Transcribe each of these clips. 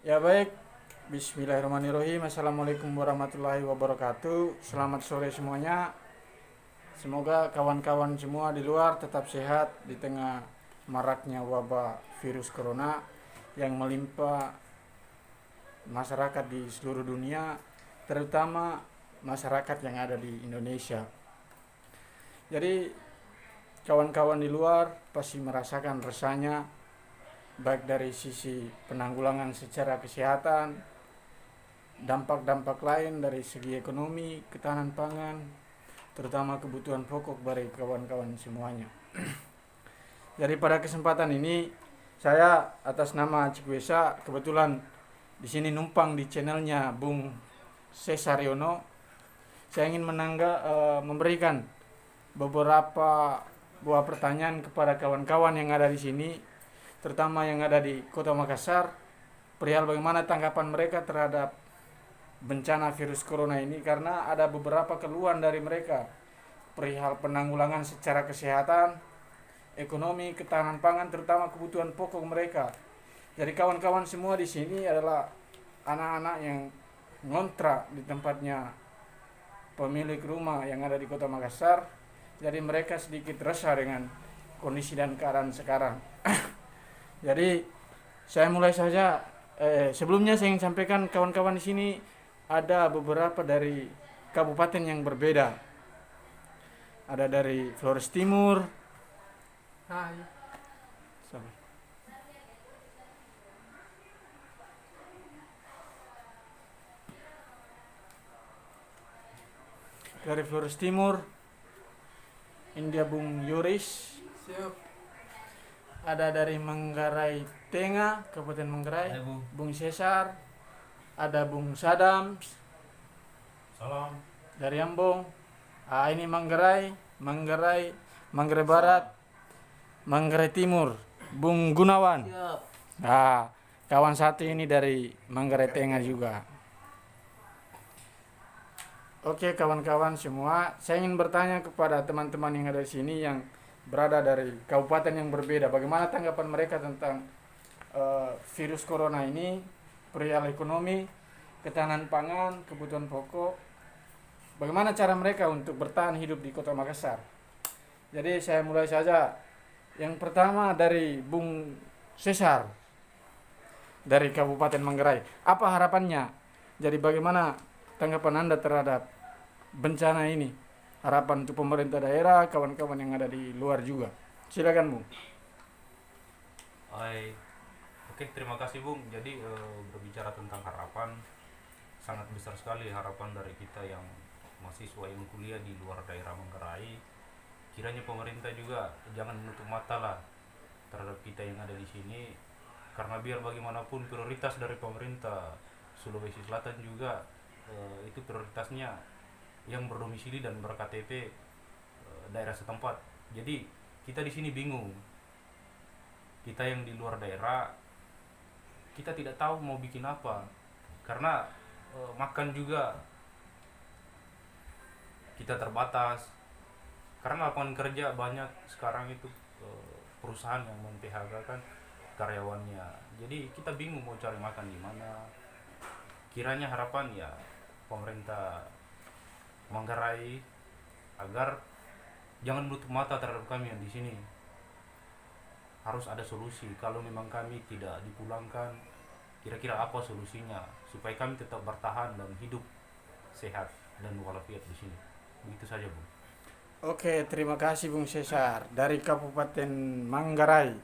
Ya baik, Bismillahirrahmanirrahim. Assalamualaikum warahmatullahi wabarakatuh. Selamat sore semuanya. Semoga kawan-kawan semua di luar tetap sehat di tengah maraknya wabah virus corona yang melimpa masyarakat di seluruh dunia, terutama masyarakat yang ada di Indonesia. Jadi kawan-kawan di luar pasti merasakan rasanya, baik dari sisi penanggulangan secara kesehatan, dampak-dampak lain dari segi ekonomi, ketahanan pangan, terutama kebutuhan pokok bagi kawan-kawan semuanya. Jadi pada kesempatan ini saya atas nama Cikuesa kebetulan di sini numpang di channelnya Bung Cesariono. Saya ingin memberikan beberapa buah pertanyaan kepada kawan-kawan yang ada di sini, terutama yang ada di Kota Makassar, perihal bagaimana tanggapan mereka terhadap bencana virus corona ini, karena ada beberapa keluhan dari mereka perihal penanggulangan secara kesehatan, ekonomi, ketahanan pangan, terutama kebutuhan pokok mereka. Jadi kawan-kawan semua di sini adalah anak-anak yang ngontrak di tempatnya pemilik rumah yang ada di Kota Makassar. Jadi mereka sedikit resah dengan kondisi dan keadaan sekarang. Jadi saya mulai saja. Sebelumnya saya ingin sampaikan kawan-kawan di sini ada beberapa dari kabupaten yang berbeda. Ada dari Flores Timur. Hai. Sorry. Dari Flores Timur, India Bung Yoris. Siap. Ada dari Manggarai Tengah, Kabupaten Manggarai, Hai, Bu. Bung Cesar. Ada Bung Sadam Salam. dari Ambong. Ini Manggarai Barat, Manggarai Timur, Bung Gunawan. Siap. Kawan satu ini dari Manggarai Tengah juga. Oke kawan-kawan semua, saya ingin bertanya kepada teman-teman yang ada di sini yang berada dari kabupaten yang berbeda, bagaimana tanggapan mereka tentang virus corona ini, perihal ekonomi, ketahanan pangan, kebutuhan pokok, bagaimana cara mereka untuk bertahan hidup di Kota Makassar. Jadi saya mulai saja. Yang pertama dari Bung Cesar dari Kabupaten Manggarai. Apa harapannya? Jadi bagaimana tanggapan Anda terhadap bencana ini? Harapan untuk pemerintah daerah, kawan-kawan yang ada di luar juga. Silakan, Bung. Hai. Oke, terima kasih Bung. Jadi berbicara tentang harapan, sangat besar sekali harapan dari kita yang mahasiswa yang kuliah di luar daerah Manggarai. Kiranya pemerintah juga jangan menutup mata lah terhadap kita yang ada di sini, karena biar bagaimanapun prioritas dari pemerintah Sulawesi Selatan juga itu prioritasnya yang berdomisili dan ber-KTP daerah setempat. Jadi kita di sini bingung. Kita yang di luar daerah, kita tidak tahu mau bikin apa, karena makan juga kita terbatas, karena lapangan kerja banyak sekarang itu perusahaan yang mem-PHK kan karyawannya. Jadi kita bingung mau cari makan di mana. Kiranya harapan ya pemerintah Manggarai agar jangan menutup mata terhadap kami yang di sini. Harus ada solusi. Kalau memang kami tidak dipulangkan, kira-kira apa solusinya supaya kami tetap bertahan dan hidup sehat dan walafiat di sini. Begitu saja, Bu. Oke, terima kasih Bung Cesar dari Kabupaten Manggarai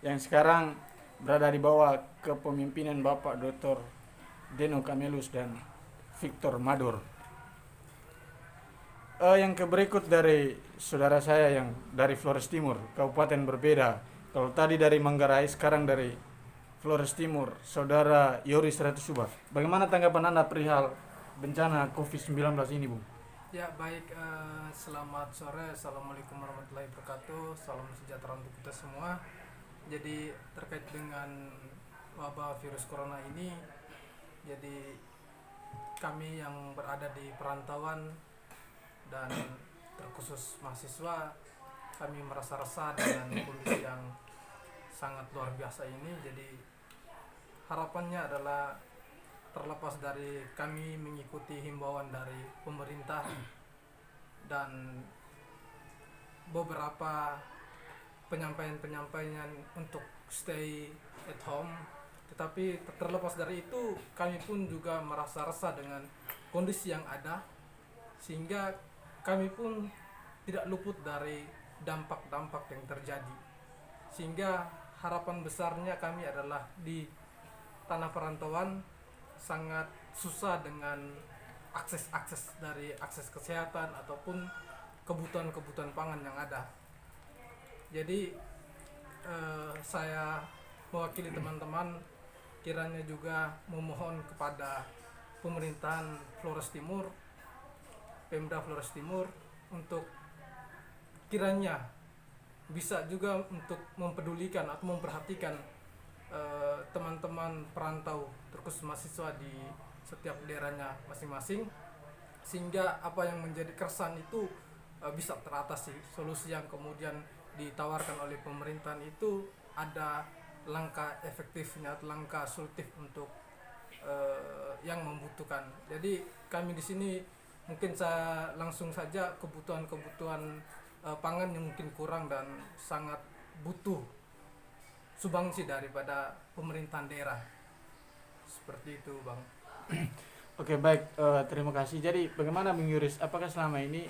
yang sekarang berada di bawah kepemimpinan Bapak Dr. Deno Kamelus dan Victor Madur. Yang berikut dari saudara saya yang dari Flores Timur, kabupaten berbeda. Kalau tadi dari Manggarai, sekarang dari Flores Timur, saudara Yoris Ratusuba. Bagaimana tanggapan Anda perihal bencana COVID-19 ini, Bung? Ya baik, selamat sore. Assalamualaikum warahmatullahi wabarakatuh. Salam sejahtera untuk kita semua. Jadi terkait dengan wabah virus corona ini, jadi kami yang berada di perantauan dan terkhusus mahasiswa, kami merasa resah dengan kondisi yang sangat luar biasa ini. Jadi harapannya adalah terlepas dari kami mengikuti himbauan dari pemerintah dan beberapa penyampaian untuk stay at home, tetapi terlepas dari itu kami pun juga merasa resah dengan kondisi yang ada, sehingga kami pun tidak luput dari dampak-dampak yang terjadi. Sehingga harapan besarnya kami adalah di tanah perantauan sangat susah dengan akses dari akses kesehatan ataupun kebutuhan-kebutuhan pangan yang ada. Jadi saya mewakili teman-teman kiranya juga memohon kepada pemerintahan Flores Timur, Pemda Flores Timur, untuk kiranya bisa juga untuk mempedulikan atau memperhatikan teman-teman perantau terkhusus mahasiswa di setiap daerahnya masing-masing, sehingga apa yang menjadi keresahan itu bisa teratasi. Solusi yang kemudian ditawarkan oleh pemerintahan itu ada langkah efektifnya, langkah solutif untuk yang membutuhkan. Jadi kami di sini mungkin saya langsung saja kebutuhan-kebutuhan pangan yang mungkin kurang dan sangat butuh sumbangsi daripada pemerintahan daerah. Seperti itu, Bang. Oke, baik, terima kasih. Jadi bagaimana Bung Yuris, apakah selama ini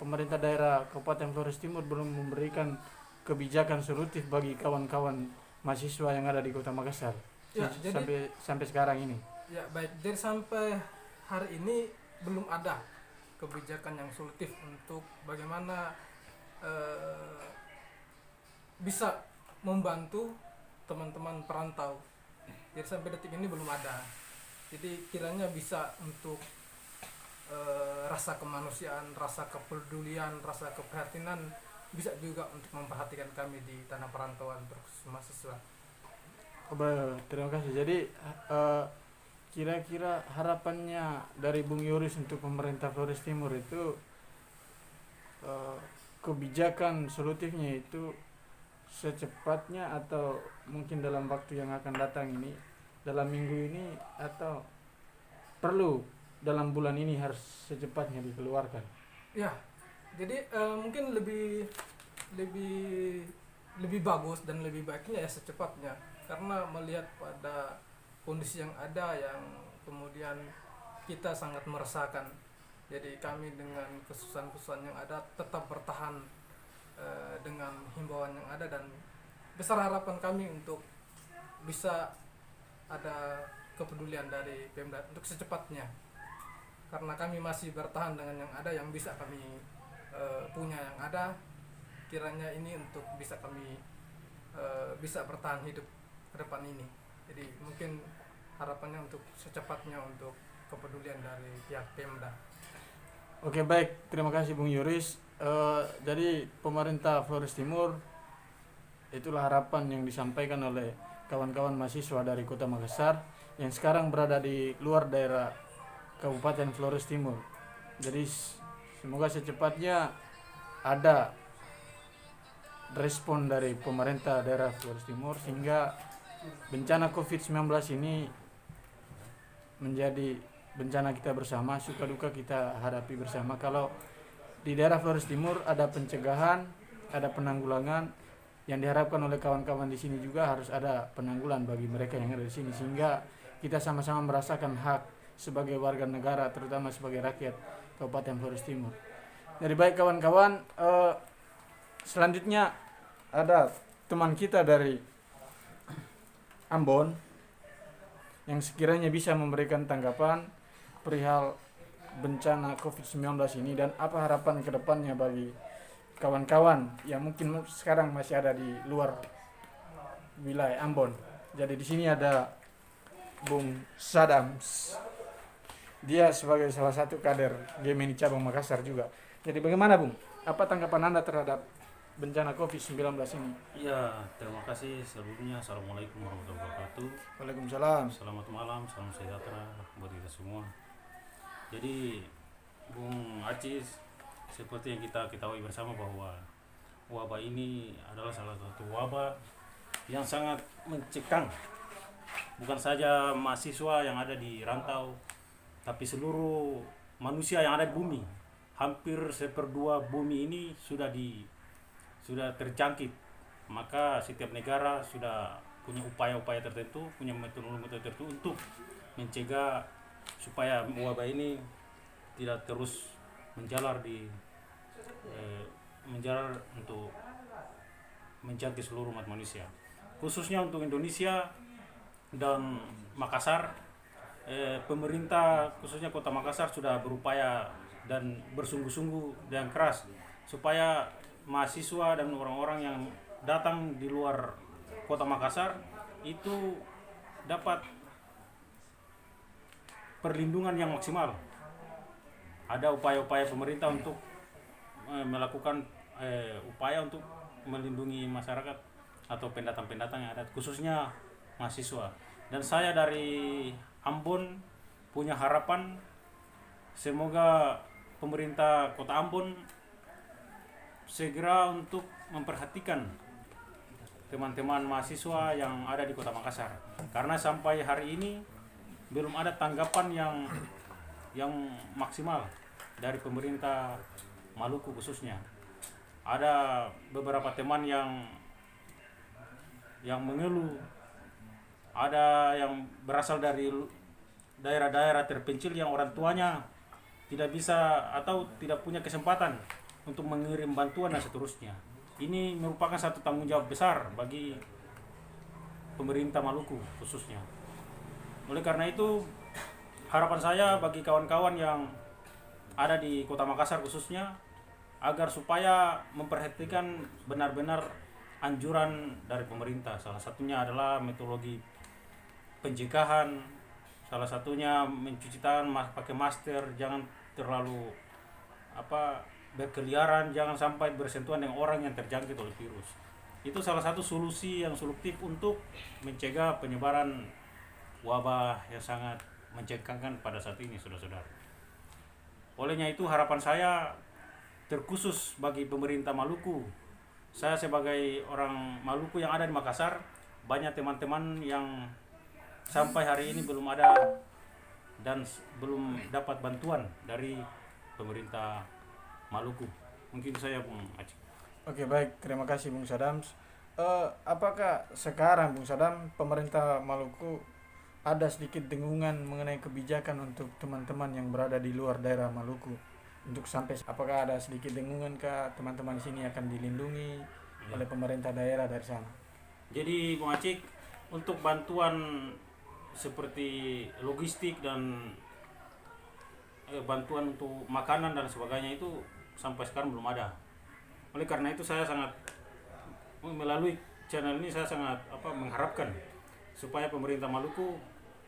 pemerintah daerah Kabupaten Flores Timur belum memberikan kebijakan solutif bagi kawan-kawan mahasiswa yang ada di Kota Makassar Ya, sampai sekarang ini? Ya, baik. Jadi sampai hari ini belum ada kebijakan yang solutif untuk bagaimana bisa membantu teman-teman perantau. Jadi sampai detik ini belum ada. Jadi kiranya bisa untuk rasa kemanusiaan, rasa kepedulian, rasa keprihatinan bisa juga untuk memperhatikan kami di tanah perantauan terkhusus mahasiswa. Terima kasih. Jadi kira-kira harapannya dari Bung Yuris untuk pemerintah Flores Timur itu kebijakan solutifnya itu secepatnya atau mungkin dalam waktu yang akan datang ini, dalam minggu ini, atau perlu dalam bulan ini harus secepatnya dikeluarkan? Ya, jadi mungkin lebih bagus dan lebih baiknya ya secepatnya, karena melihat pada kondisi yang ada yang kemudian kita sangat meresahkan. Jadi kami dengan kesusahan-kesusahan yang ada tetap bertahan dengan himbauan yang ada, dan besar harapan kami untuk bisa ada kepedulian dari Pemda untuk secepatnya, karena kami masih bertahan dengan yang ada, yang bisa kami punya yang ada. Kiranya ini untuk bisa kami bisa bertahan hidup ke depan ini. Jadi mungkin harapannya untuk secepatnya untuk kepedulian dari pihak Pemda. Oke, baik, terima kasih Bung Yuris. Jadi pemerintah Flores Timur, itulah harapan yang disampaikan oleh kawan-kawan mahasiswa dari Kota Makassar yang sekarang berada di luar daerah Kabupaten Flores Timur. Jadi semoga secepatnya ada respon dari pemerintah daerah Flores Timur sehingga bencana COVID-19 ini menjadi bencana kita bersama, suka duka kita hadapi bersama. Kalau di daerah Flores Timur ada pencegahan, ada penanggulangan, yang diharapkan oleh kawan-kawan di sini juga harus ada penanggulan bagi mereka yang ada di sini, sehingga kita sama-sama merasakan hak sebagai warga negara, terutama sebagai rakyat Kabupaten Flores Timur. Jadi baik kawan-kawan, selanjutnya ada teman kita dari Ambon yang sekiranya bisa memberikan tanggapan perihal bencana COVID-19 ini dan apa harapan ke depannya bagi kawan-kawan yang mungkin sekarang masih ada di luar wilayah Ambon. Jadi di sini ada Bung Sadams. Dia sebagai salah satu kader GMNI cabang Makassar juga. Jadi bagaimana Bung? Apa tanggapan Anda terhadap bencana COVID-19 ini? Ya, terima kasih sebelumnya. Assalamualaikum warahmatullahi wabarakatuh. Waalaikumsalam. Selamat malam, salam sejahtera buat kita semua. Jadi Bung Acis, seperti yang kita ketahui bersama bahwa wabah ini adalah salah satu wabah yang sangat mencekam bukan saja mahasiswa yang ada di rantau, tapi seluruh manusia yang ada di bumi. Hampir 1/2 bumi ini sudah terjangkit. Maka setiap negara sudah punya upaya-upaya tertentu, punya metode-metode tertentu untuk mencegah supaya wabah ini tidak terus menjalar menjalar untuk menjangkit seluruh umat manusia. Khususnya untuk Indonesia dan Makassar, pemerintah khususnya Kota Makassar sudah berupaya dan bersungguh-sungguh dan keras supaya mahasiswa dan orang-orang yang datang di luar Kota Makassar itu dapat perlindungan yang maksimal. Ada upaya-upaya pemerintah untuk melakukan upaya untuk melindungi masyarakat atau pendatang-pendatang yang ada, khususnya mahasiswa. Dan saya dari Ambon punya harapan semoga pemerintah Kota Ambon segera untuk memperhatikan teman-teman mahasiswa yang ada di Kota Makassar, karena sampai hari ini belum ada tanggapan yang maksimal dari pemerintah Maluku khususnya. Ada beberapa teman yang mengeluh, ada yang berasal dari daerah-daerah terpencil yang orang tuanya tidak bisa atau tidak punya kesempatan untuk mengirim bantuan dan seterusnya. Ini merupakan satu tanggung jawab besar bagi pemerintah Maluku khususnya. Oleh karena itu, harapan saya bagi kawan-kawan yang ada di Kota Makassar khususnya, agar supaya memperhatikan benar-benar anjuran dari pemerintah. Salah satunya adalah metodologi pencegahan, salah satunya mencuci tangan, pakai masker, jangan terlalu berkeliaran, jangan sampai bersentuhan dengan orang yang terjangkit oleh virus. Itu salah satu solusi yang solutif untuk mencegah penyebaran wabah yang sangat mencengkangkan pada saat ini, saudara-saudara. Olehnya itu harapan saya terkhusus bagi pemerintah Maluku. Saya sebagai orang Maluku yang ada di Makassar, banyak teman-teman yang sampai hari ini belum ada dan belum dapat bantuan dari pemerintah Maluku. Mungkin saya Bung Acik. Oke, baik, terima kasih Bung Sadams. Apakah sekarang Bung Sadam pemerintah Maluku ada sedikit dengungan mengenai kebijakan untuk teman-teman yang berada di luar daerah Maluku? Untuk sampai apakah ada sedikit dengungan kah teman-teman di sini akan dilindungi oleh pemerintah daerah dari sana? Jadi Bung Acik, untuk bantuan seperti logistik dan bantuan untuk makanan dan sebagainya itu sampai sekarang belum ada. Oleh karena itu saya sangat melalui channel ini saya sangat mengharapkan supaya pemerintah Maluku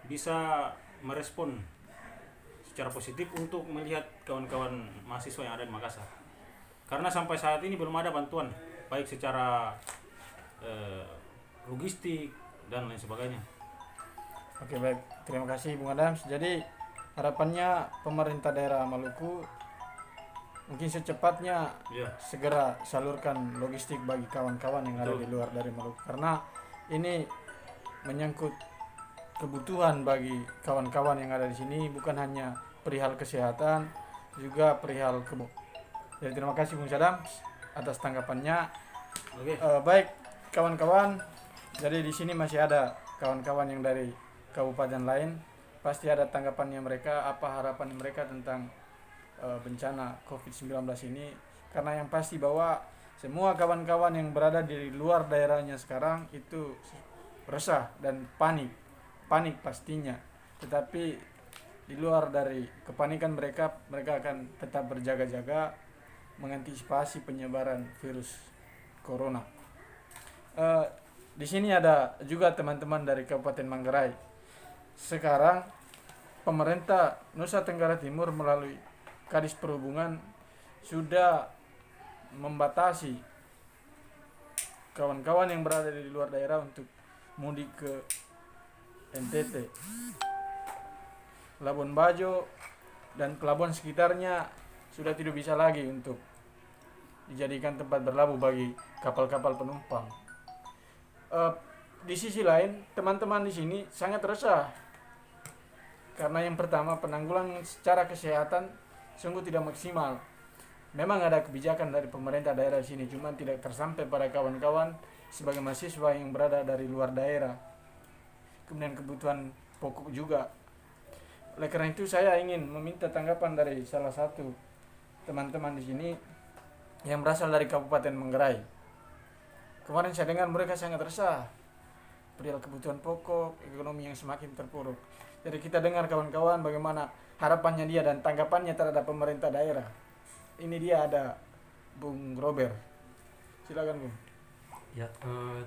bisa merespon secara positif untuk melihat kawan-kawan mahasiswa yang ada di Makassar. Karena sampai saat ini belum ada bantuan baik secara logistik dan lain sebagainya. Oke, baik, terima kasih Bung Adams. Jadi harapannya pemerintah daerah Maluku mungkin secepatnya segera salurkan logistik bagi kawan-kawan yang ada di luar dari Maluku, karena ini menyangkut kebutuhan bagi kawan-kawan yang ada di sini, bukan hanya perihal kesehatan, juga perihal Jadi terima kasih Bung Sadam atas tanggapannya. Baik kawan-kawan, jadi di sini masih ada kawan-kawan yang dari kabupaten lain, pasti ada tanggapannya mereka, apa harapan mereka tentang bencana COVID-19 ini, karena yang pasti bahwa semua kawan-kawan yang berada di luar daerahnya sekarang itu resah dan panik pastinya, tetapi di luar dari kepanikan mereka akan tetap berjaga-jaga mengantisipasi penyebaran virus corona. Di sini ada juga teman-teman dari Kabupaten Manggarai. Sekarang pemerintah Nusa Tenggara Timur melalui Kadis Perhubungan sudah membatasi kawan-kawan yang berada di luar daerah untuk mudik ke NTT, Labuan Bajo dan pelabuhan sekitarnya sudah tidak bisa lagi untuk dijadikan tempat berlabuh bagi kapal-kapal penumpang. di sisi lain teman-teman di sini sangat resah karena yang pertama penanggulangan secara kesehatan sungguh tidak maksimal. Memang ada kebijakan dari pemerintah daerah sini, cuma tidak tersampai pada kawan-kawan sebagai mahasiswa yang berada dari luar daerah. Kemudian kebutuhan pokok juga. Oleh karena itu saya ingin meminta tanggapan dari salah satu teman-teman di sini yang berasal dari Kabupaten Manggarai. Kemarin saya dengar mereka sangat resah perihal kebutuhan pokok, ekonomi yang semakin terpuruk. Jadi kita dengar kawan-kawan bagaimana harapannya dia dan tanggapannya terhadap pemerintah daerah. Ini dia ada Bung Robert. Silakan Bung. Ya,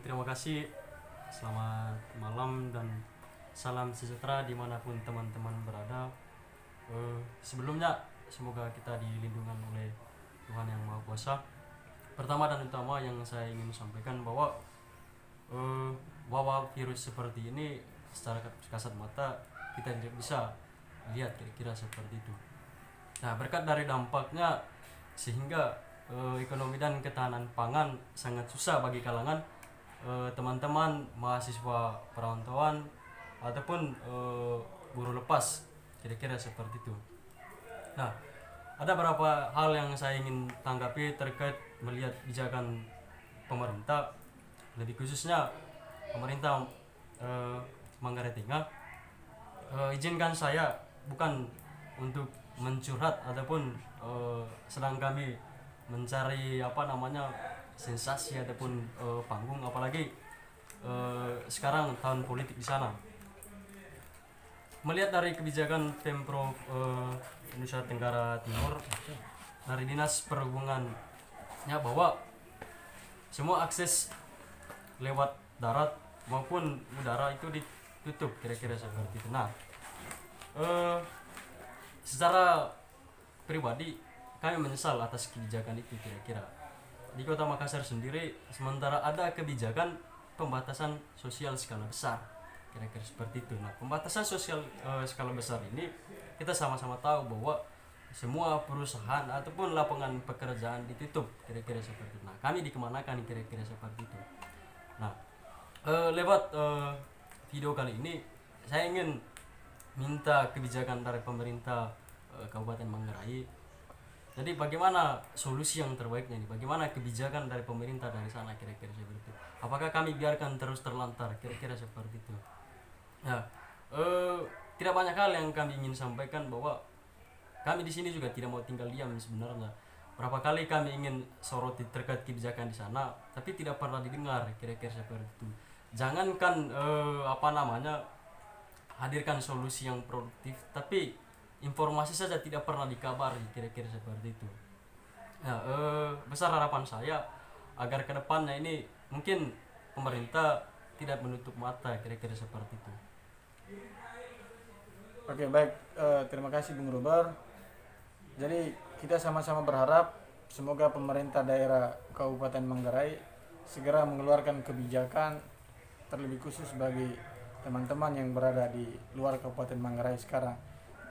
terima kasih. Selamat malam dan salam sejahtera dimanapun teman-teman berada. Sebelumnya semoga kita dilindungi oleh Tuhan Yang Maha Kuasa. Pertama dan utama yang saya ingin sampaikan bahwa wabah virus seperti ini secara kasat mata kita tidak bisa lihat kira-kira seperti itu. Nah, berkat dari dampaknya sehingga ekonomi dan ketahanan pangan sangat susah bagi kalangan teman-teman mahasiswa perantauan ataupun buruh lepas, kira-kira seperti itu. Nah, ada beberapa hal yang saya ingin tanggapi terkait melihat kebijakan pemerintah, lebih khususnya pemerintah Manggarai Tengah. Izinkan saya bukan untuk mencurhat ataupun sedang kami mencari sensasi ataupun panggung, apalagi sekarang tahun politik di sana. Melihat dari kebijakan Pemprov Nusa Tenggara Timur dari Dinas Perhubungannya bahwa semua akses lewat darat maupun udara itu ditutup, kira-kira seperti itu. Nah, secara pribadi kami menyesal atas kebijakan itu. Kira-kira di Kota Makassar sendiri sementara ada kebijakan pembatasan sosial skala besar, kira-kira seperti itu. Nah, pembatasan sosial skala besar ini kita sama-sama tahu bahwa semua perusahaan ataupun lapangan pekerjaan ditutup, kira-kira seperti itu. Nah, kami dikemanakan, kira-kira seperti itu. Nah, lewat video kali ini saya ingin minta kebijakan dari pemerintah Kabupaten Manggarai. Jadi bagaimana solusi yang terbaiknya ini? Bagaimana kebijakan dari pemerintah dari sana, kira-kira seperti itu? Apakah kami biarkan terus terlantar, kira-kira seperti itu? Ya, tidak banyak hal yang kami ingin sampaikan, bahwa kami di sini juga tidak mau tinggal diam sebenarnya. Berapa kali kami ingin soroti terkait kebijakan di sana, tapi tidak pernah didengar, kira-kira seperti itu. Jangankan hadirkan solusi yang produktif, tapi informasi saja tidak pernah dikabari, kira-kira seperti itu. Ya, besar harapan saya agar kedepannya ini mungkin pemerintah tidak menutup mata, kira-kira seperti itu. Oke, baik. Terima kasih Bung Robert. Jadi kita sama-sama berharap semoga pemerintah daerah Kabupaten Manggarai segera mengeluarkan kebijakan, terlebih khusus bagi teman-teman yang berada di luar Kabupaten Manggarai sekarang.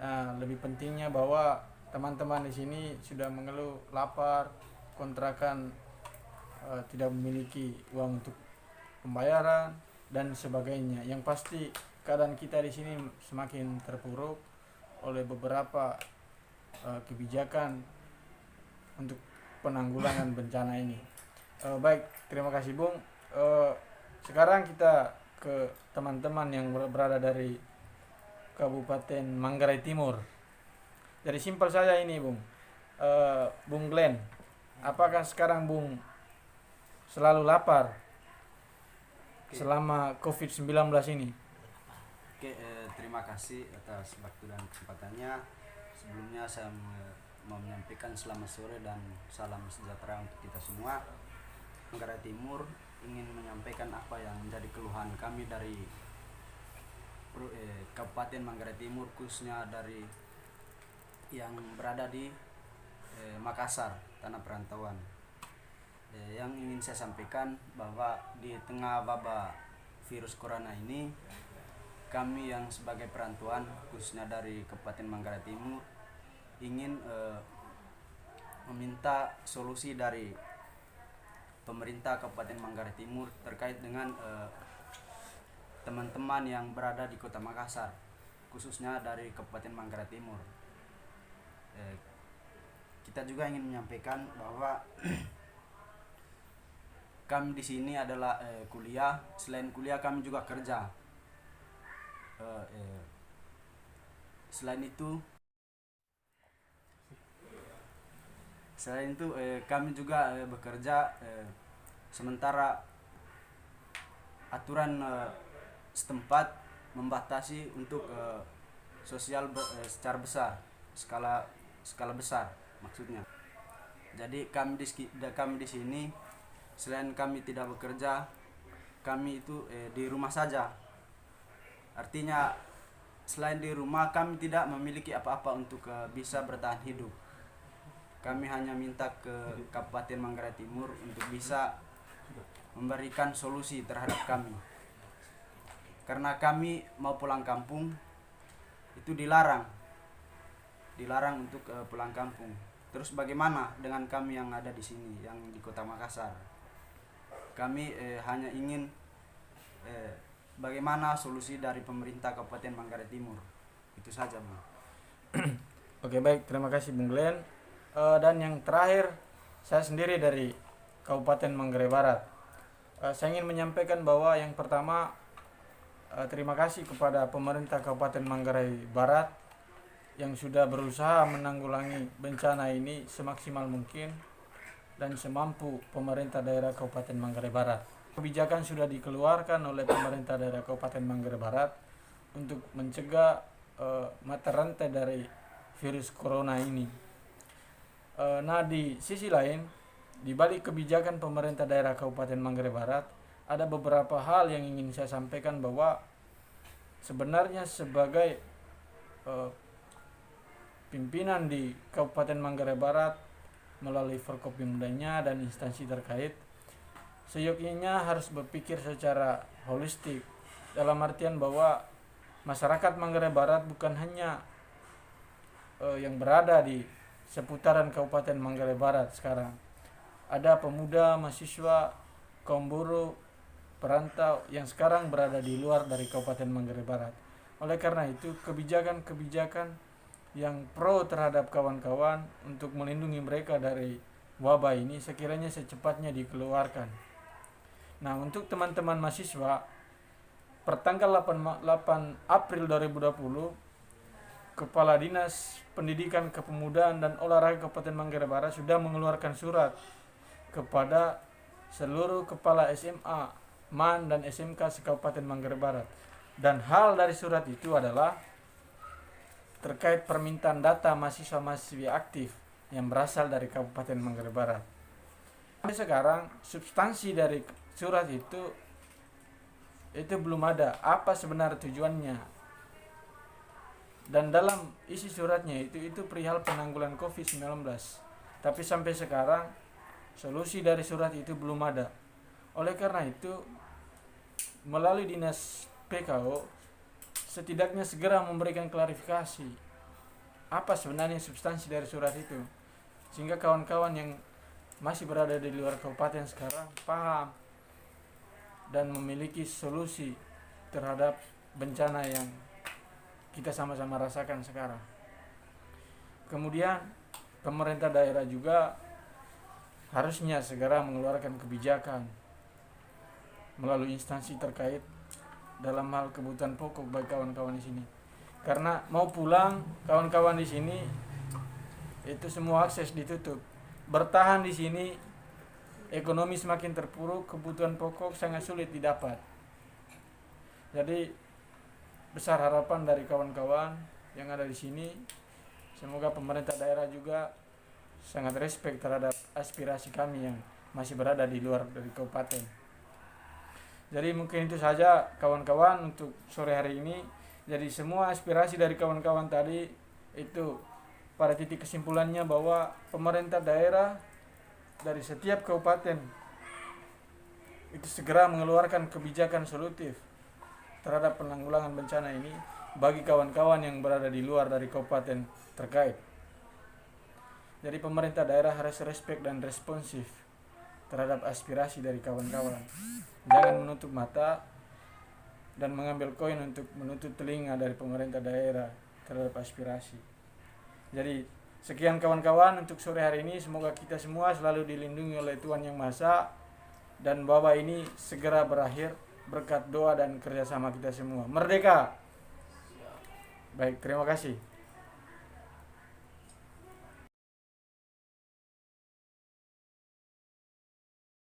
Nah, lebih pentingnya bahwa teman-teman di sini sudah mengeluh lapar, kontrakan, tidak memiliki uang untuk pembayaran dan sebagainya. Yang pasti keadaan kita di sini semakin terpuruk oleh beberapa kebijakan untuk penanggulangan bencana ini. Baik, terima kasih Bung. Sekarang kita ke teman-teman yang berada dari Kabupaten Manggarai Timur. Jadi simpel saja ini Bung. Bung Glenn, apakah sekarang Bung selalu lapar selama COVID-19 ini? Oke, terima kasih atas waktu dan kesempatannya. Sebelumnya saya mau menyampaikan selamat sore dan salam sejahtera untuk kita semua. Manggarai Timur ingin menyampaikan apa yang menjadi keluhan kami dari Kabupaten Manggarai Timur, khususnya dari yang berada di Makassar, tanah perantauan. Yang ingin saya sampaikan bahwa di tengah wabah virus corona ini, kami yang sebagai perantauan khususnya dari Kabupaten Manggarai Timur ingin meminta solusi dari pemerintah Kabupaten Manggarai Timur terkait dengan teman-teman yang berada di Kota Makassar, khususnya dari Kabupaten Manggarai Timur. Kita juga ingin menyampaikan bahwa kami di sini adalah kuliah. Selain kuliah kami juga kerja. Selain itu kami juga bekerja, sementara aturan setempat membatasi untuk sosial secara besar, skala besar maksudnya. Jadi kami di sini selain kami tidak bekerja, kami itu di rumah saja. Artinya selain di rumah kami tidak memiliki apa-apa untuk bisa bertahan hidup. Kami hanya minta ke Kabupaten Manggarai Timur untuk bisa memberikan solusi terhadap kami. Karena kami mau pulang kampung itu dilarang untuk pulang kampung. Terus bagaimana dengan kami yang ada di sini, yang di Kota Makassar? Kami hanya ingin bagaimana solusi dari pemerintah Kabupaten Manggarai Timur. Itu saja, Bang. Oke, baik, terima kasih Bung Glenn. Dan yang terakhir, saya sendiri dari Kabupaten Manggarai Barat. Saya ingin menyampaikan bahwa yang pertama, terima kasih kepada pemerintah Kabupaten Manggarai Barat yang sudah berusaha menanggulangi bencana ini semaksimal mungkin dan semampu pemerintah daerah Kabupaten Manggarai Barat. Kebijakan sudah dikeluarkan oleh pemerintah daerah Kabupaten Manggarai Barat untuk mencegah mata rantai dari virus corona ini. Nah, di sisi lain, di balik kebijakan pemerintah daerah Kabupaten Manggarai Barat, ada beberapa hal yang ingin saya sampaikan bahwa sebenarnya sebagai pimpinan di Kabupaten Manggarai Barat melalui Forkopimdanya dan instansi terkait, seyogyanya harus berpikir secara holistik, dalam artian bahwa masyarakat Manggarai Barat bukan hanya yang berada di seputaran Kabupaten Manggarai Barat sekarang. Ada pemuda, mahasiswa, kaum buruh, perantau yang sekarang berada di luar dari Kabupaten Manggarai Barat. Oleh karena itu, kebijakan-kebijakan yang pro terhadap kawan-kawan untuk melindungi mereka dari wabah ini sekiranya secepatnya dikeluarkan. Nah, untuk teman-teman mahasiswa, pertanggal 8 April 2020, Kepala Dinas Pendidikan Kepemudaan dan Olahraga Kabupaten Manggarai Barat sudah mengeluarkan surat kepada seluruh kepala SMA, MAN, dan SMK se-Kabupaten Manggarai Barat. Dan hal dari surat itu adalah terkait permintaan data mahasiswa-mahasiswi aktif yang berasal dari Kabupaten Manggarai Barat. Sampai sekarang substansi dari surat itu belum ada. Apa sebenarnya tujuannya? Dan dalam isi suratnya itu perihal penanggulangan COVID-19. Tapi sampai sekarang solusi dari surat itu belum ada. Oleh karena itu, melalui Dinas PKO setidaknya segera memberikan klarifikasi apa sebenarnya substansi dari surat itu, sehingga kawan-kawan yang masih berada di luar kabupaten sekarang paham dan memiliki solusi terhadap bencana yang kita sama-sama rasakan sekarang. Kemudian pemerintah daerah juga harusnya segera mengeluarkan kebijakan melalui instansi terkait dalam hal kebutuhan pokok bagi kawan-kawan di sini. Karena mau pulang kawan-kawan di sini itu semua akses ditutup. Bertahan di sini ekonomi semakin terpuruk, kebutuhan pokok sangat sulit didapat. Jadi besar harapan dari kawan-kawan yang ada di sini, semoga pemerintah daerah juga sangat respect terhadap aspirasi kami yang masih berada di luar dari kabupaten. Jadi mungkin itu saja kawan-kawan untuk sore hari ini. Jadi semua aspirasi dari kawan-kawan tadi itu pada titik kesimpulannya bahwa pemerintah daerah dari setiap kabupaten itu segera mengeluarkan kebijakan solutif terhadap penanggulangan bencana ini bagi kawan-kawan yang berada di luar dari kabupaten terkait. Jadi pemerintah daerah harus respect dan responsif terhadap aspirasi dari kawan-kawan. Jangan menutup mata dan mengambil koin untuk menutup telinga dari pemerintah daerah terhadap aspirasi. Jadi sekian kawan-kawan untuk sore hari ini, semoga kita semua selalu dilindungi oleh Tuhan Yang Maha Esa dan wabah ini segera berakhir berkat doa dan kerjasama kita semua. Merdeka! Baik, terima kasih.